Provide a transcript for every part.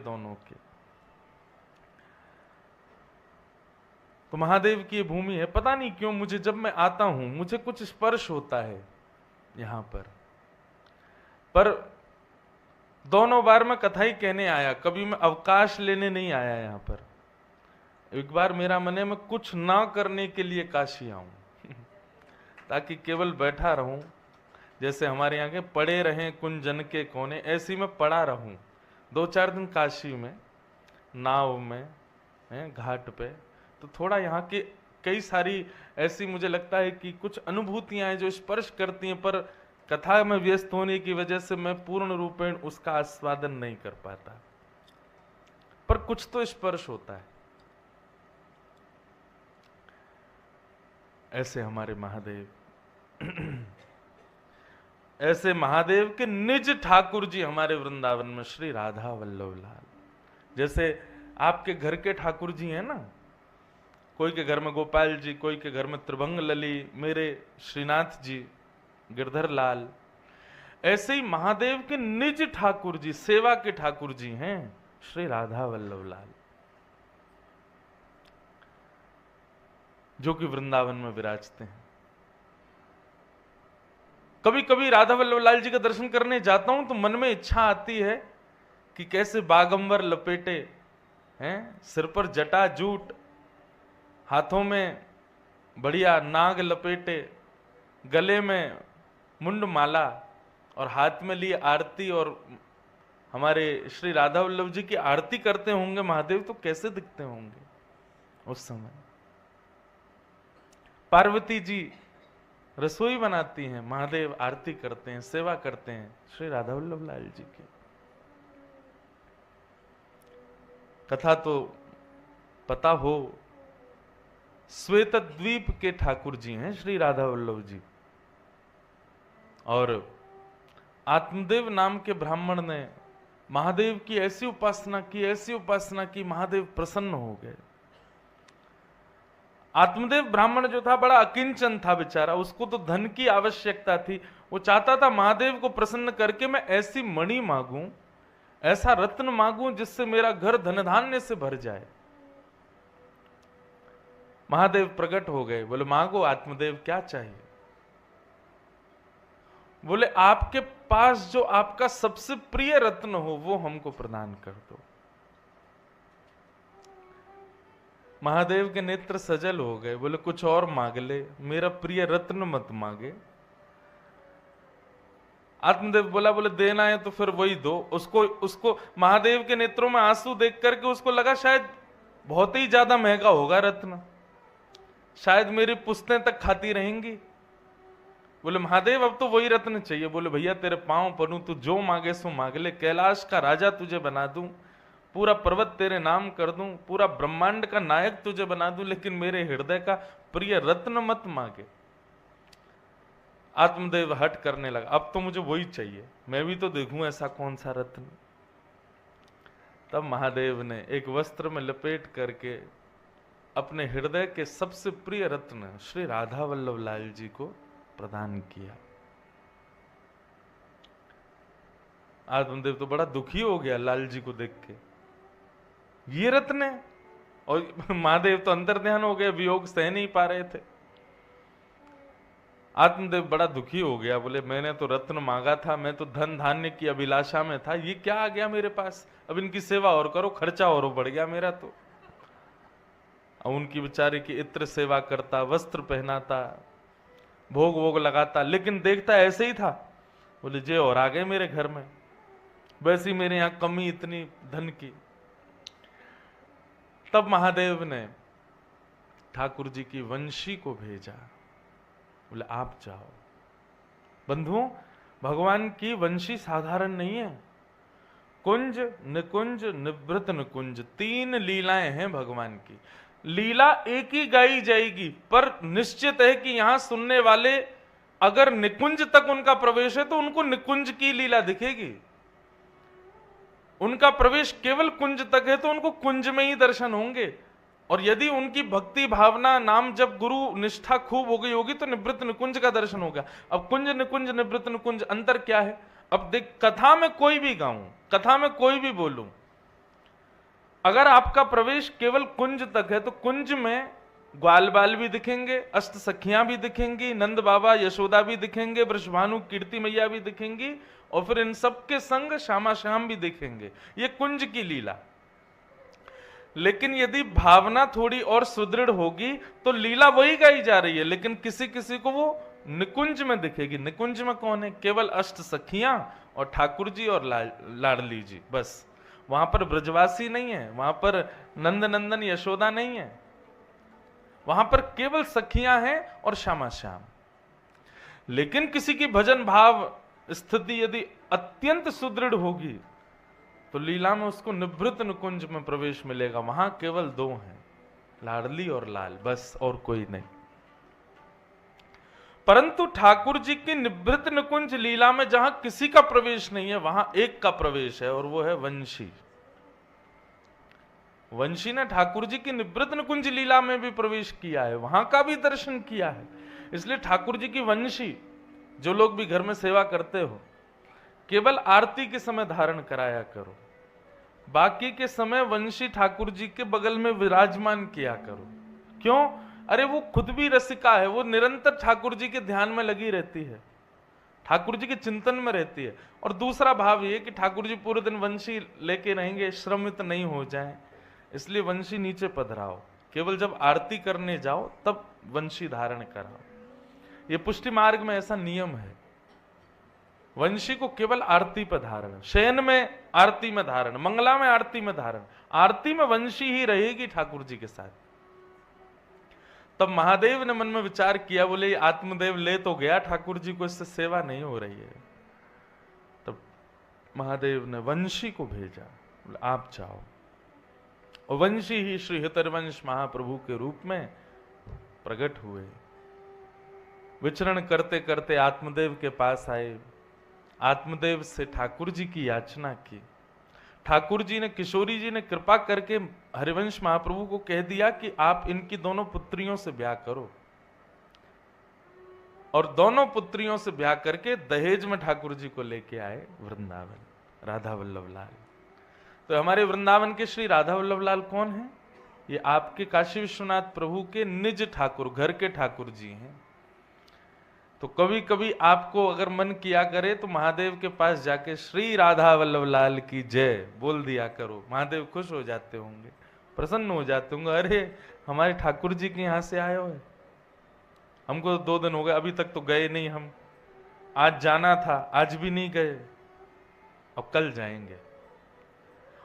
दोनों के। तो महादेव की ये भूमि है। पता नहीं क्यों मुझे जब मैं आता हूं मुझे कुछ स्पर्श होता है यहां पर दोनों बार मैं कथा ही कहने आया, कभी मैं अवकाश लेने नहीं आया यहां पर। एक बार मेरा मन है मैं कुछ ना करने के लिए काशी आऊं ताकि केवल बैठा रहूं, जैसे हमारे यहाँ के पड़े रहें कुंजन के कोने, ऐसी मैं पड़ा रहूं 2-4 दिन काशी में, नाव में, घाट पे। तो थोड़ा यहाँ की कई सारी ऐसी मुझे लगता है कि कुछ अनुभूतियां हैं जो स्पर्श करती हैं, पर कथा में व्यस्त होने की वजह से मैं पूर्ण रूपेण उसका आस्वादन नहीं कर पाता, पर कुछ तो स्पर्श होता है। ऐसे हमारे महादेव ऐसे महादेव के निज ठाकुर जी हमारे वृंदावन में श्री राधा वल्लभ लाल। जैसे आपके घर के ठाकुर जी हैं ना, कोई के घर में गोपाल जी, कोई के घर में त्रिभंग लली, मेरे श्रीनाथ जी गिरधर लाल, ऐसे ही महादेव के निज ठाकुर जी, सेवा के ठाकुर जी हैं श्री राधा वल्लभ लाल, जो कि वृंदावन में विराजते हैं। कभी कभी राधा वल्लभ लाल जी का दर्शन करने जाता हूं तो मन में इच्छा आती है कि कैसे बागंबर लपेटे हैं, सिर पर जटा जूट, हाथों में बढ़िया नाग लपेटे, गले में मुंड माला और हाथ में लिए आरती, और हमारे श्री राधा वल्लभ जी की आरती करते होंगे महादेव, तो कैसे दिखते होंगे उस समय। पार्वती जी रसोई बनाती हैं, महादेव आरती करते हैं, सेवा करते हैं श्री राधा वल्लभ लाल जी की। कथा तो पता हो, श्वेत द्वीप के ठाकुर जी हैं श्री राधा वल्लभ जी, और आत्मदेव नाम के ब्राह्मण ने महादेव की ऐसी उपासना की, ऐसी उपासना की, महादेव प्रसन्न हो गए। आत्मदेव ब्राह्मण जो था बड़ा अकिंचन था बेचारा, उसको तो धन की आवश्यकता थी। वो चाहता था महादेव को प्रसन्न करके मैं ऐसी मणि मांगूं, ऐसा रत्न मांगूं जिससे मेरा घर धन धान्य से भर जाए। महादेव प्रकट हो गए, बोले मांगो आत्मदेव क्या चाहिए। बोले आपके पास जो आपका सबसे प्रिय रत्न हो वो हमको प्रदान कर दो। महादेव के नेत्र सजल हो गए, बोले कुछ और मांग ले, मेरा प्रिय रत्न मत मांगे। आत्मदेव बोला, बोले देना है तो फिर वही दो। उसको महादेव के नेत्रों में आंसू देख करके उसको लगा शायद बहुत ही ज्यादा महंगा होगा रत्न, शायद मेरी पुश्तें तक खाती रहेंगी। बोले महादेव अब तो वही रत्न चाहिए। बोले भैया तेरे पांव पड़ूं, तू जो मांगे सो मांग ले, कैलाश का राजा तुझे बना दूं, पूरा पर्वत तेरे नाम कर दूं, पूरा ब्रह्मांड का नायक तुझे बना दूं, लेकिन मेरे हृदय का प्रिय रत्न मत मांगे। आत्मदेव हट करने लगा, अब तो मुझे वही चाहिए, मैं भी तो देखूं ऐसा कौन सा रत्न। तब महादेव ने एक वस्त्र में लपेट करके अपने हृदय के सबसे प्रिय रत्न श्री राधा वल्लभ लाल जी को प्रदान किया। आत्मदेव तो बड़ा दुखी हो गया लाल जी को देख के, ये रत्न है। और महादेव तो अंतर ध्यान हो गए, वियोग सह नहीं पा रहे थे। आत्मदेव बड़ा दुखी हो गया, बोले मैंने तो रत्न मांगा था, मैं तो धन धान्य की अभिलाषा में था, ये क्या आ गया मेरे पास, अब इनकी सेवा और करो, खर्चा और बढ़ गया मेरा तो। अब उनकी बेचारे की इत्र सेवा करता, वस्त्र पहनाता, भोग वोग लगाता, लेकिन देखता ऐसे ही था। बोले जे और आ गए मेरे घर में, वैसी मेरे यहां कमी इतनी धन की। तब महादेव ने ठाकुर जी की वंशी को भेजा, बोले आप जाओ। बंधुओं, भगवान की वंशी साधारण नहीं है। कुंज, निकुंज, निवृत निकुंज, 3 लीलाएं हैं भगवान की। लीला एक ही गाई जाएगी, पर निश्चित है कि यहां सुनने वाले अगर निकुंज तक उनका प्रवेश है तो उनको निकुंज की लीला दिखेगी। उनका प्रवेश केवल कुंज तक है तो उनको कुंज में ही दर्शन होंगे। और यदि उनकी भक्ति भावना, नाम जब गुरु निष्ठा खूब हो गई होगी तो निवृत्त निकुंज का दर्शन होगा। अब कुंज निकुंज निवृत्त निकुंज अंतर क्या है? अब देख, कथा में कोई भी गाऊं, कथा में कोई भी बोलूं, अगर आपका प्रवेश केवल कुंज तक है तो कुंज में ग्वाल बाल भी दिखेंगे, अष्ट सखियां भी दिखेंगी, नंद बाबा यशोदा भी दिखेंगे, वृषभानु कीर्ति मैया भी दिखेंगी, और फिर इन सब के संग श्यामा श्याम भी दिखेंगे। ये कुंज की लीला। लेकिन यदि भावना थोड़ी और सुदृढ़ होगी तो लीला वही गाई जा रही है, लेकिन किसी किसी को वो निकुंज में दिखेगी। निकुंज में कौन है? केवल अष्ट सखियां और ठाकुर जी और लाडली जी, बस। वहां पर ब्रजवासी नहीं है, वहां पर नंद नंदन यशोदा नहीं है, वहां पर केवल सखियां हैं और श्यामा श्याम। लेकिन किसी की भजन भाव स्थिति यदि अत्यंत सुदृढ़ होगी तो लीला में उसको निभृत निकुंज में प्रवेश मिलेगा। वहां केवल दो हैं, लाडली और लाल, बस, और कोई नहीं। परंतु ठाकुर जी की निभृत निकुंज लीला में जहां किसी का प्रवेश नहीं है, वहां एक का प्रवेश है, और वो है वंशी। वंशी ने ठाकुर जी की निवृत्त निकुंज लीला में भी प्रवेश किया है, वहां का भी दर्शन किया है। इसलिए ठाकुर जी की वंशी, जो लोग भी घर में सेवा करते हो, केवल आरती के समय धारण कराया करो, बाकी के समय वंशी ठाकुर जी के बगल में विराजमान किया करो। क्यों? अरे वो खुद भी रसिका है, वो निरंतर ठाकुर जी के ध्यान में लगी रहती है, ठाकुर जी के चिंतन में रहती है। और दूसरा भाव ये कि ठाकुर जी पूरे दिन वंशी लेके रहेंगे, श्रमित नहीं हो जाए, इसलिए वंशी नीचे पधराओ, केवल जब आरती करने जाओ तब वंशी धारण कराओ। ये पुष्टि मार्ग में ऐसा नियम है, वंशी को केवल आरती पर धारण, शयन में आरती में धारण, मंगला में आरती में धारण, आरती में वंशी ही रहेगी ठाकुर जी के साथ। तब महादेव ने मन में विचार किया, बोले आत्मदेव ले तो गया ठाकुर जी को, इससे सेवा नहीं हो रही है। तब महादेव ने वंशी को भेजा, बोले आप जाओ। और वंशी ही श्री हितरवंश महाप्रभु के रूप में प्रकट हुए, विचरण करते करते आत्मदेव के पास आए, आत्मदेव से ठाकुर जी की याचना की। ठाकुर जी ने, किशोरी जी ने कृपा करके हरिवंश महाप्रभु को कह दिया कि आप इनकी दोनों पुत्रियों से ब्याह करो, और दोनों पुत्रियों से ब्याह करके दहेज में ठाकुर जी को लेके आए वृंदावन, राधा वल्लभ लाल। तो हमारे वृंदावन के श्री राधा वल्लभ लाल कौन है? ये आपके काशी विश्वनाथ प्रभु के निज ठाकुर, घर के ठाकुर जी हैं। तो कभी कभी आपको अगर मन किया करे तो महादेव के पास जाके श्री राधा वल्लभ लाल की जय बोल दिया करो, महादेव खुश हो जाते होंगे, प्रसन्न हो जाते होंगे। अरे हमारे ठाकुर जी के यहां से आए हो, हमको तो 2 दिन हो गए, अभी तक तो गए नहीं हम, आज जाना था, आज भी नहीं गए, अब कल जाएंगे।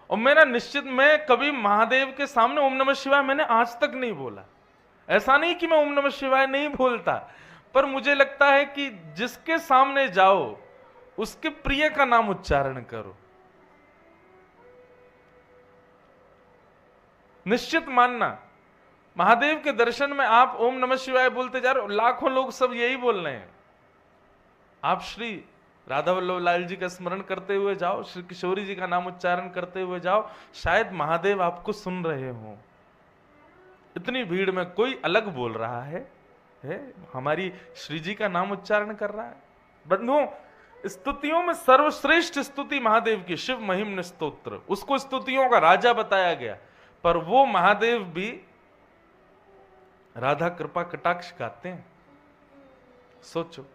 और मेरा निश्चित, मैं कभी महादेव के सामने ओम नमः शिवाय मैंने आज तक नहीं बोला। ऐसा नहीं कि मैं ओम नमः शिवाय नहीं बोलता, पर मुझे लगता है कि जिसके सामने जाओ उसके प्रिय का नाम उच्चारण करो। निश्चित मानना, महादेव के दर्शन में आप ओम नमः शिवाय बोलते जा रहे हो, लाखों लोग सब यही बोल रहे हैं, आप श्री राधा वल्लभ लाल जी का स्मरण करते हुए जाओ, श्री किशोरी जी का नाम उच्चारण करते हुए जाओ, शायद महादेव आपको सुन रहे हो। इतनी भीड़ में कोई अलग बोल रहा है हमारी श्री जी का नाम उच्चारण कर रहा है। बंधुओं, स्तुतियों में सर्वश्रेष्ठ स्तुति महादेव की शिव महिम्न स्तोत्र, उसको स्तुतियों का राजा बताया गया, पर वो महादेव भी राधा कृपा कटाक्ष गाते हैं। सोचो,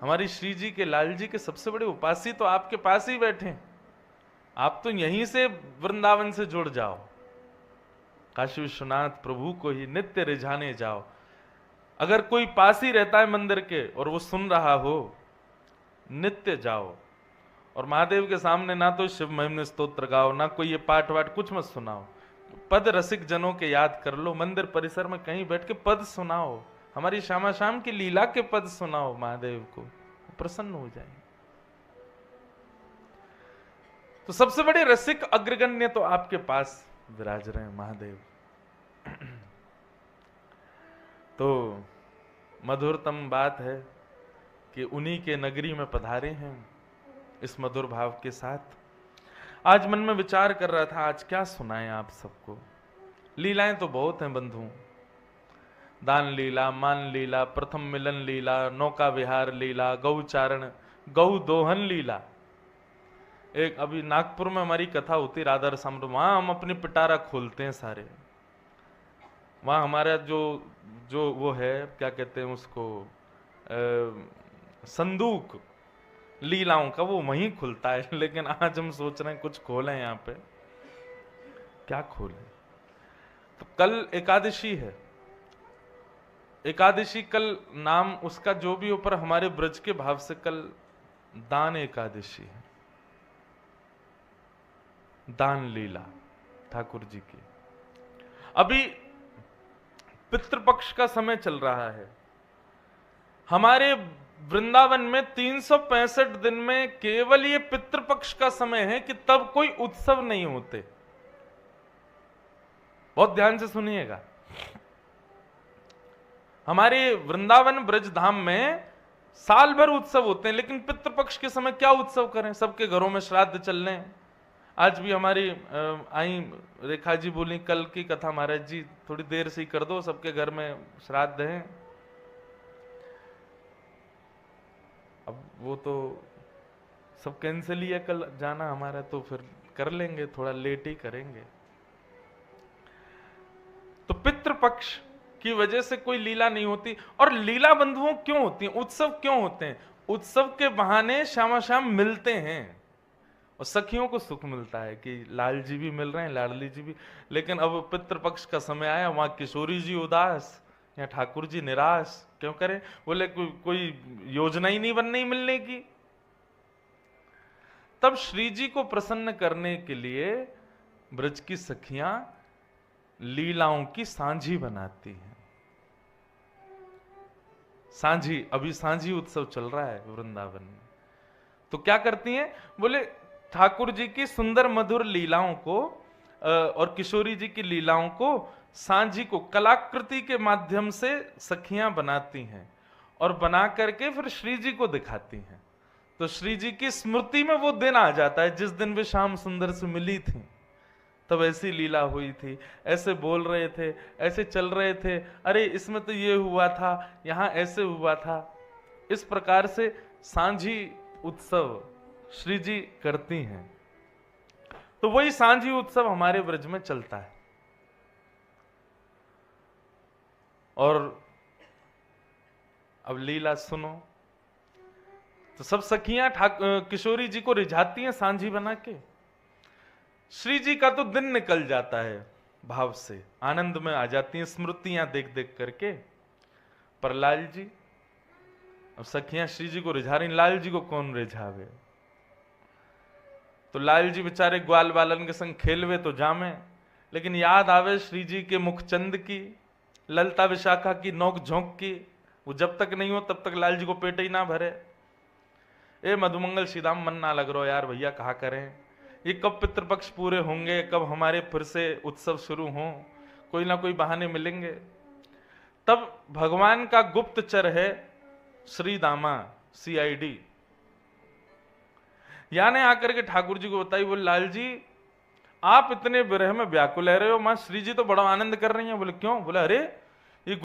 हमारी श्री जी के, लाल जी के सबसे बड़े उपासी तो आपके पास ही बैठे हैं, आप तो यहीं से वृंदावन से जुड़ जाओ, काशी विश्वनाथ प्रभु को ही नित्य रिझाने जाओ। अगर कोई पास ही रहता है मंदिर के और वो सुन रहा हो, नित्य जाओ, और महादेव के सामने ना तो शिव महिम्न स्तोत्र गाओ, ना कोई ये पाठ वाठ कुछ मत सुनाओ, पद रसिक जनों के याद कर लो, मंदिर परिसर में कहीं बैठ के पद सुनाओ, हमारी श्यामा श्याम की लीला के पद सुनाओ, महादेव को प्रसन्न हो जाएंगे। तो सबसे बड़े रसिक अग्रगण्य तो आपके पास विराज रहे हैं महादेव। तो मधुरतम बात है कि उन्हीं के नगरी में पधारे हैं इस मधुर भाव के साथ। आज मन में विचार कर रहा था, आज क्या सुनाएं आप सबको। लीलाएं तो बहुत हैं बंधु, दान लीला, मान लीला, प्रथम मिलन लीला, नौका विहार लीला, गौचारण, गौ दोहन लीला, एक अभी नागपुर में हमारी कथा होती राधा रसामृत, वहां हम अपनी पिटारा खोलते हैं सारे। वहां हमारा जो जो वो है, क्या कहते हैं उसको, संदूक लीलाओं का, वो वहीं खुलता है। लेकिन आज हम सोच रहे हैं कुछ खोलें यहाँ पे, क्या खोलें। तो कल एकादशी है, एकादशी कल नाम उसका जो भी ऊपर हमारे ब्रज के भाव से कल दान एकादशी है, दान लीला ठाकुर जी की। अभी पितृपक्ष का समय चल रहा है हमारे वृंदावन में। 365 दिन में केवल ये पितृपक्ष का समय है कि तब कोई उत्सव नहीं होते। बहुत ध्यान से सुनिएगा, हमारे वृंदावन ब्रज धाम में साल भर उत्सव होते हैं, लेकिन पितृपक्ष के समय क्या उत्सव करें, सबके घरों में श्राद्ध चल रहे हैं। आज भी हमारी आई रेखा जी बोली कल की कथा, महाराज जी थोड़ी देर से ही कर दो, सबके घर में श्राद्ध हैं। अब वो तो सब कैंसिल ही है कल जाना हमारा, तो फिर कर लेंगे, थोड़ा लेट ही करेंगे। तो पितृपक्ष की वजह से कोई लीला नहीं होती। और लीला बंधुओं क्यों होती हैं, उत्सव क्यों होते हैं? उत्सव के बहाने श्यामा श्याम मिलते हैं और सखियों को सुख मिलता है कि लाल जी भी मिल रहे हैं, लाडली जी भी। लेकिन अब पितृपक्ष का समय आया, वहां किशोरी जी उदास या ठाकुर जी निराश, क्यों करें? बोले कोई योजना ही नहीं बन रही मिलने की। तब श्री जी को प्रसन्न करने के लिए ब्रज की सखियां लीलाओं की सांझी बनाती हैं। सांझी, अभी सांझी उत्सव चल रहा है वृंदावन में। तो क्या करती हैं? बोले ठाकुर जी की सुंदर मधुर लीलाओं को और किशोरी जी की लीलाओं को सांझी को कलाकृति के माध्यम से सखियां बनाती हैं और बना करके फिर श्री जी को दिखाती हैं। तो श्री जी की स्मृति में वो दिन आ जाता है जिस दिन वे श्याम सुंदर से मिली थी, तब ऐसी लीला हुई थी, ऐसे बोल रहे थे, ऐसे चल रहे थे, अरे इसमें तो ये हुआ था, यहां ऐसे हुआ था। इस प्रकार से सांझी उत्सव श्री जी करती हैं। तो वही सांझी उत्सव हमारे ब्रज में चलता है। और अब लीला सुनो, तो सब सखियां किशोरी जी को रिझाती हैं सांझी बना के। श्री जी का तो दिन निकल जाता है भाव से, आनंद में आ जाती हैं स्मृतियां देख देख करके। पर लाल जी, अब सखियां श्री जी को रिझा रही, लाल जी को कौन रिझावे? तो लाल जी बेचारे ग्वाल बालन के संग खेलवे तो जामे, लेकिन याद आवे श्री जी के मुखचंद की, ललता विशाखा की नोक झोंक की। वो जब तक नहीं हो तब तक लाल जी को पेट ही ना भरे। ए मधुमंगल श्रीदाम, मन ना लग रहा यार भैया, कहा करें, ये कब पितृपक्ष पूरे होंगे, कब हमारे फिर से उत्सव शुरू हों, कोई ना कोई बहाने मिलेंगे। तब भगवान का गुप्तचर है श्री दामा CID, यानी आकर के ठाकुर जी को बताई, बोले लाल जी आप इतने विरह में व्याकुल रह रहे हो, मां श्री जी तो बड़ा आनंद कर रही हैं। बोले क्यों? बोले अरे